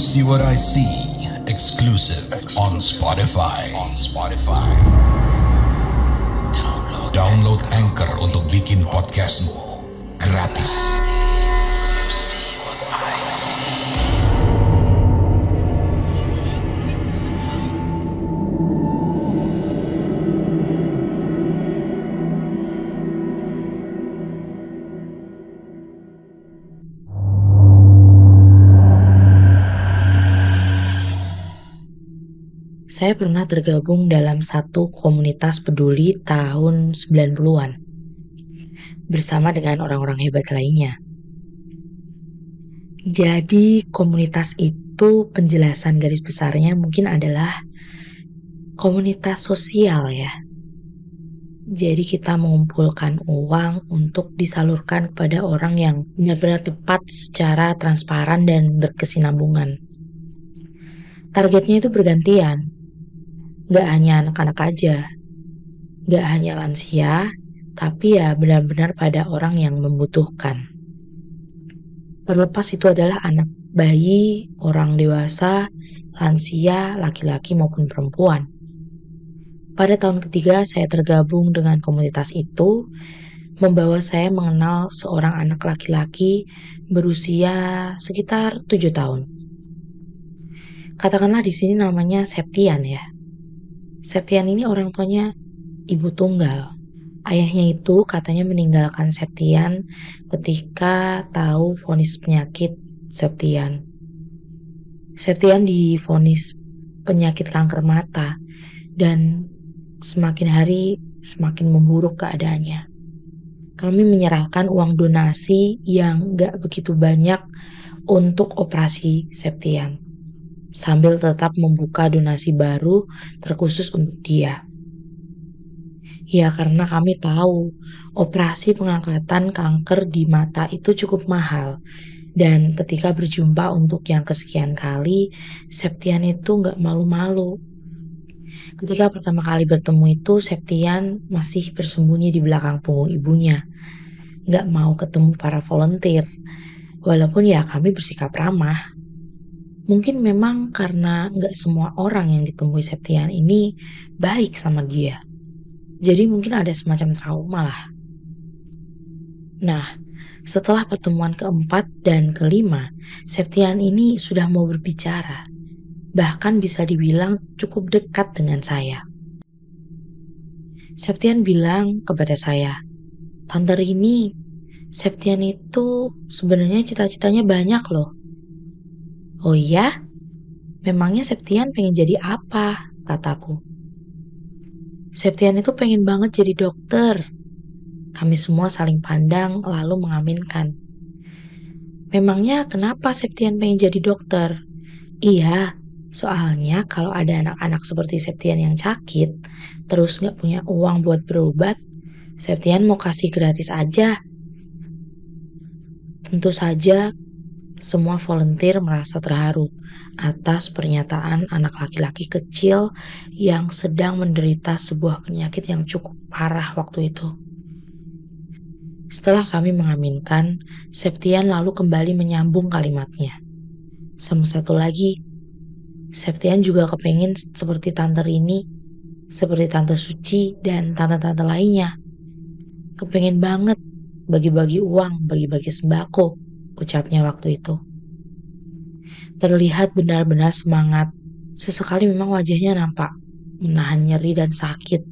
See What I See, exclusive on Spotify. Download Anchor untuk bikin podcastmu gratis. Saya pernah tergabung dalam satu komunitas peduli tahun 90-an bersama dengan orang-orang hebat lainnya. Jadi komunitas itu penjelasan garis besarnya mungkin adalah komunitas sosial ya. Jadi kita mengumpulkan uang untuk disalurkan kepada orang yang benar-benar tepat secara transparan dan berkesinambungan. Targetnya itu bergantian. Gak hanya anak-anak aja, gak hanya lansia, tapi ya benar-benar pada orang yang membutuhkan. Terlepas itu adalah anak bayi, orang dewasa, lansia, laki-laki maupun perempuan. Pada tahun ketiga saya tergabung dengan komunitas itu, membawa saya mengenal seorang anak laki-laki berusia sekitar 7 tahun. Katakanlah di sini namanya Septian ya. Septian ini orang tuanya ibu tunggal. Ayahnya itu katanya meninggalkan Septian ketika tahu vonis penyakit Septian. Septian divonis penyakit kanker mata dan semakin hari semakin memburuk keadaannya. Kami menyerahkan uang donasi yang gak begitu banyak untuk operasi Septian, sambil tetap membuka donasi baru terkhusus untuk dia. Ya karena kami tahu operasi pengangkatan kanker di mata itu cukup mahal. Dan ketika berjumpa untuk yang kesekian kali, Septian itu gak malu-malu. Ketika pertama kali bertemu itu, Septian masih bersembunyi di belakang punggung ibunya. Gak mau ketemu para volunteer. Walaupun ya kami bersikap ramah. Mungkin memang karena gak semua orang yang ditemui Septian ini baik sama dia. Jadi mungkin ada semacam trauma lah. Nah, setelah pertemuan keempat dan kelima, Septian ini sudah mau berbicara. Bahkan bisa dibilang cukup dekat dengan saya. Septian bilang kepada saya, "Tante Rini, Septian itu sebenarnya cita-citanya banyak loh." "Oh iya? Memangnya Septian pengen jadi apa?" kataku. "Septian itu pengen banget jadi dokter." Kami semua saling pandang lalu mengaminkan. "Memangnya kenapa Septian pengen jadi dokter?" "Iya, soalnya kalau ada anak-anak seperti Septian yang sakit, terus gak punya uang buat berobat, Septian mau kasih gratis aja." Tentu saja semua volunteer merasa terharu atas pernyataan anak laki-laki kecil yang sedang menderita sebuah penyakit yang cukup parah waktu itu. Setelah kami mengaminkan, Septian lalu kembali menyambung kalimatnya. Sama satu lagi, Septian juga kepengin seperti Tante Rini, seperti Tante Suci dan tante-tante lainnya. Kepengin banget bagi-bagi uang, bagi-bagi sembako, ucapnya waktu itu. Terlihat benar-benar semangat. Sesekali memang wajahnya nampak menahan nyeri dan sakit.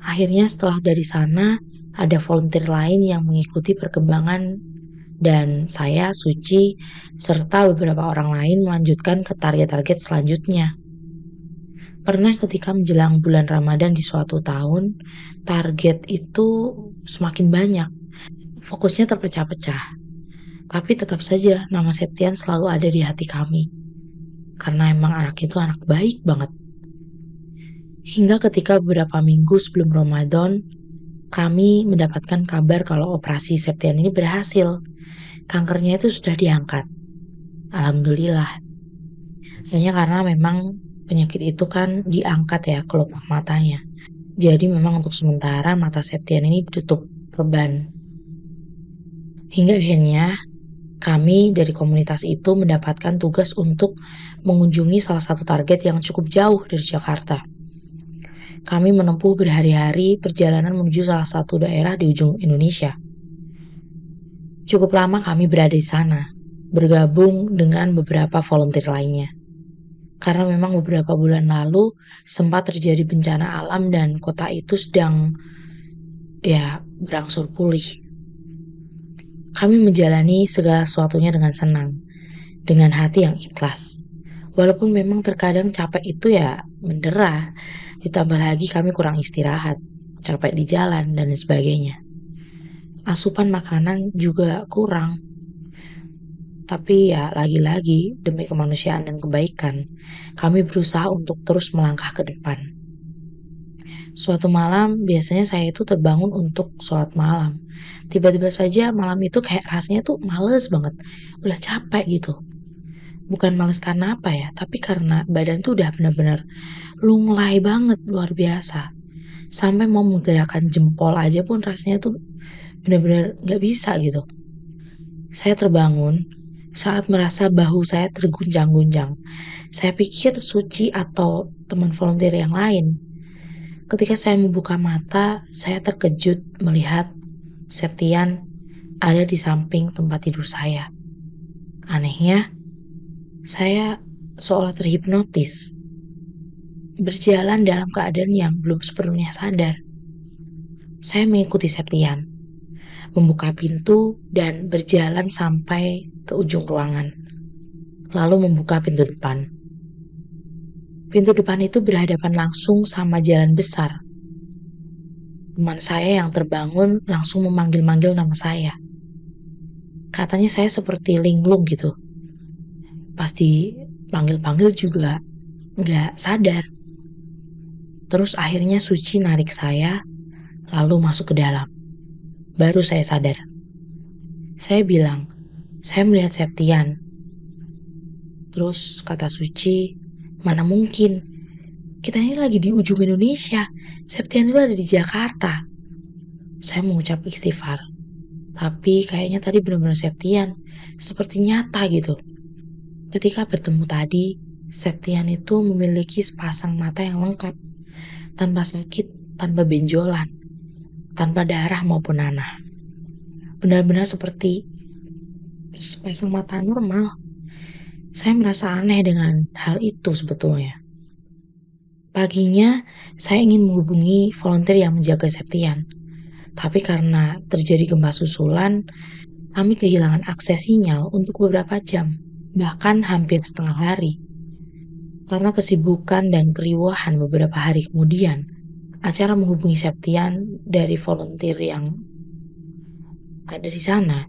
Akhirnya setelah dari sana, ada volunteer lain yang mengikuti perkembangan dan saya, Suci, serta beberapa orang lain melanjutkan ke target-target selanjutnya. Pernah ketika menjelang bulan Ramadan di suatu tahun, target itu semakin banyak. Fokusnya terpecah-pecah. Tapi tetap saja nama Septian selalu ada di hati kami. Karena emang anak itu anak baik banget. Hingga ketika beberapa minggu sebelum Ramadan, kami mendapatkan kabar kalau operasi Septian ini berhasil. Kankernya itu sudah diangkat. Alhamdulillah. Hanya karena memang penyakit itu kan diangkat ya kelopak matanya. Jadi memang untuk sementara mata Septian ini ditutup perban. Hingga akhirnya Kami dari komunitas itu mendapatkan tugas untuk mengunjungi salah satu target yang cukup jauh dari Jakarta. Kami menempuh berhari-hari perjalanan menuju salah satu daerah di ujung Indonesia. Cukup lama kami berada di sana, bergabung dengan beberapa volunteer lainnya. Karena memang beberapa bulan lalu sempat terjadi bencana alam dan kota itu sedang berangsur pulih. Kami menjalani segala sesuatunya dengan senang, dengan hati yang ikhlas. Walaupun memang terkadang capek itu mendera, ditambah lagi kami kurang istirahat, capek di jalan dan lain sebagainya. Asupan makanan juga kurang. Tapi lagi-lagi demi kemanusiaan dan kebaikan, kami berusaha untuk terus melangkah ke depan. Suatu malam biasanya saya itu terbangun untuk sholat malam. Tiba-tiba saja malam itu kayak rasanya tuh males banget, udah capek gitu. Bukan males karena apa ya, tapi karena badan tuh udah benar-benar lunglai banget, luar biasa. Sampai mau menggerakkan jempol aja pun rasanya tuh benar-benar gak bisa gitu. Saya terbangun saat merasa bahu saya terguncang-guncang. Saya pikir Suci atau teman volunteer yang lain. Ketika saya membuka mata, saya terkejut melihat Septian ada di samping tempat tidur saya. Anehnya, saya seolah terhipnotis, berjalan dalam keadaan yang belum sepenuhnya sadar. Saya mengikuti Septian, membuka pintu dan berjalan sampai ke ujung ruangan, lalu membuka pintu depan. Pintu depan itu berhadapan langsung sama jalan besar. Teman saya yang terbangun langsung memanggil-manggil nama saya. Katanya saya seperti linglung gitu. Pasti panggil-panggil juga nggak sadar. Terus akhirnya Suci narik saya, lalu masuk ke dalam. Baru saya sadar. Saya bilang, saya melihat Septian. Terus kata Suci, mana mungkin? Kita ini lagi di ujung Indonesia. Septian itu ada di Jakarta. Saya mengucap istighfar. Tapi kayaknya tadi benar-benar Septian. Seperti nyata gitu. Ketika bertemu tadi, Septian itu memiliki sepasang mata yang lengkap. Tanpa sakit, tanpa benjolan. Tanpa darah maupun nanah. Benar-benar seperti sepasang mata normal. Saya merasa aneh dengan hal itu sebetulnya. Paginya, saya ingin menghubungi volunteer yang menjaga Septian. Tapi karena terjadi gempa susulan, kami kehilangan akses sinyal untuk beberapa jam, bahkan hampir setengah hari. Karena kesibukan dan keriuhan beberapa hari kemudian, acara menghubungi Septian dari volunteer yang ada di sana,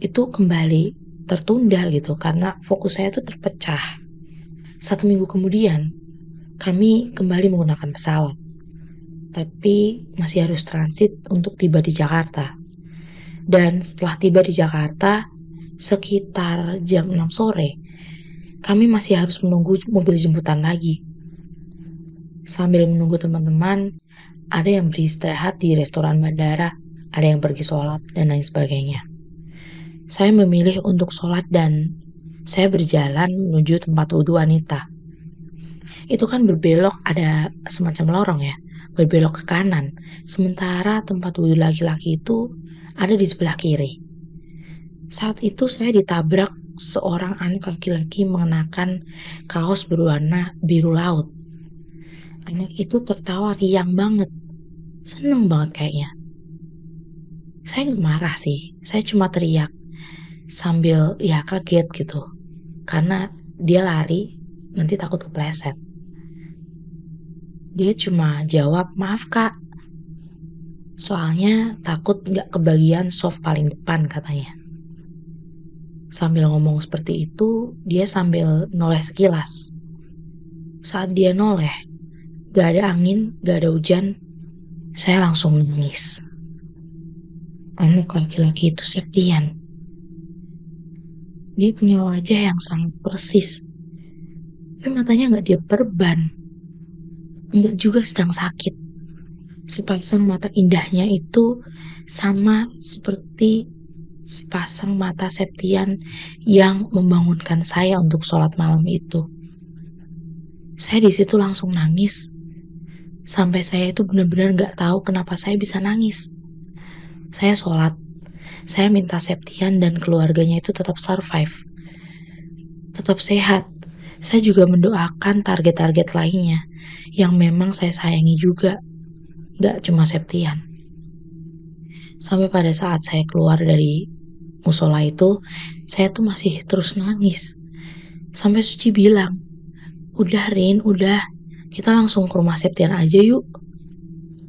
itu kembali tertunda gitu karena fokus saya itu terpecah. 1 minggu kemudian, kami kembali menggunakan pesawat, tapi masih harus transit untuk tiba di Jakarta. Dan setelah tiba di Jakarta, sekitar jam 6 sore, kami masih harus menunggu mobil jemputan lagi. Sambil menunggu teman-teman, ada yang beristirahat di restoran bandara, ada yang pergi sholat, dan lain sebagainya. Saya memilih untuk sholat dan saya berjalan menuju tempat wudhu wanita. Itu kan berbelok, ada semacam lorong ya, berbelok ke kanan. Sementara tempat wudhu laki-laki itu ada di sebelah kiri. Saat itu saya ditabrak seorang anak laki-laki mengenakan kaos berwarna biru laut. Anak itu tertawa riang banget, seneng banget kayaknya. Saya gak marah sih, saya cuma teriak sambil kaget gitu. Karena dia lari, nanti takut kepleset. Dia cuma jawab, maaf kak. Soalnya takut gak kebagian soft paling depan katanya. Sambil ngomong seperti itu, dia sambil noleh sekilas. Saat dia noleh, gak ada angin, gak ada hujan, saya langsung nangis. Anak laki-laki itu Septian. Dia punya wajah yang sangat persis. Tapi matanya gak diperban. Enggak juga sedang sakit. Sepasang mata indahnya itu sama seperti sepasang mata Septian yang membangunkan saya untuk sholat malam itu. Saya di situ langsung nangis. Sampai saya itu benar-benar gak tahu kenapa saya bisa nangis. Saya sholat. Saya minta Septian dan keluarganya itu tetap survive. Tetap sehat. Saya juga mendoakan target-target lainnya yang memang saya sayangi juga. Gak cuma Septian. Sampai pada saat saya keluar dari musola itu, saya tuh masih terus nangis. Sampai Suci bilang, "Udah Rin, udah. Kita langsung ke rumah Septian aja yuk."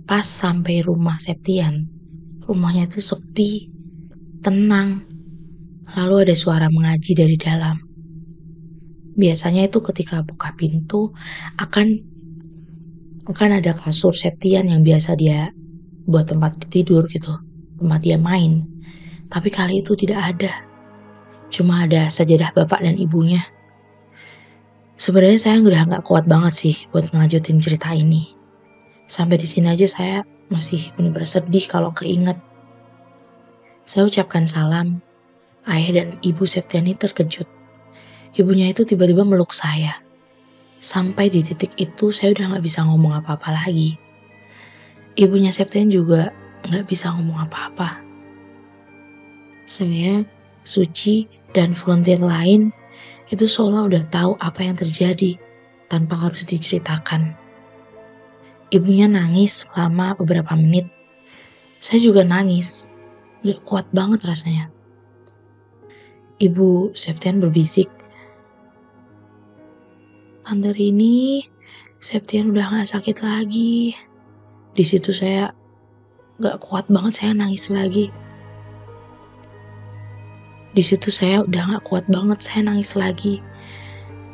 Pas sampai rumah Septian, rumahnya itu sepi, tenang. Lalu ada suara mengaji dari dalam. Biasanya itu ketika buka pintu akan ada kasur Septian yang biasa dia buat tempat tidur gitu, tempat dia main. Tapi kali itu tidak ada. Cuma ada sajadah bapak dan ibunya. Sebenarnya saya udah gak kuat banget sih buat ngelanjutin cerita ini. Sampai di sini aja saya masih benar-benar sedih kalau keinget. Saya ucapkan salam. Ayah dan ibu Septian ini terkejut. Ibunya itu tiba-tiba meluk saya. Sampai di titik itu saya udah gak bisa ngomong apa-apa lagi. Ibunya Septian juga gak bisa ngomong apa-apa. Saya, Suci, dan volunteer lain itu seolah udah tahu apa yang terjadi tanpa harus diceritakan. Ibunya nangis selama beberapa menit. Saya juga nangis. Gak kuat banget rasanya. Ibu Septian berbisik, "Tante Rini, Septian udah gak sakit lagi." Di situ saya gak kuat banget, saya nangis lagi. Di situ saya udah gak kuat banget, saya nangis lagi.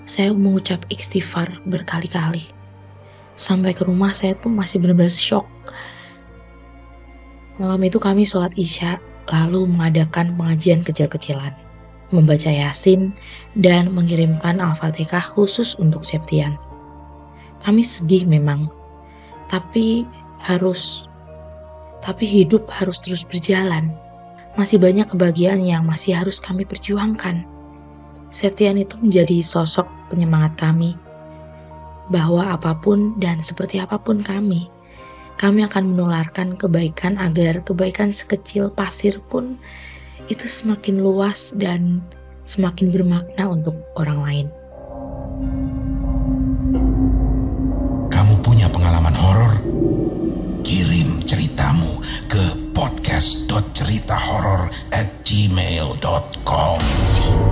Saya mengucap istighfar berkali-kali. Sampai ke rumah saya tuh masih benar-benar shock. Malam itu kami sholat Isya, lalu mengadakan pengajian kecil-kecilan, membaca Yasin, dan mengirimkan Al-Fatihah khusus untuk Septian. Kami sedih memang, tapi hidup harus terus berjalan. Masih banyak kebahagiaan yang masih harus kami perjuangkan. Septian itu menjadi sosok penyemangat kami, bahwa apapun dan seperti apapun kami akan menularkan kebaikan agar kebaikan sekecil pasir pun itu semakin luas dan semakin bermakna untuk orang lain. Kamu punya pengalaman horor? Kirim ceritamu ke podcast.ceritahoror@gmail.com.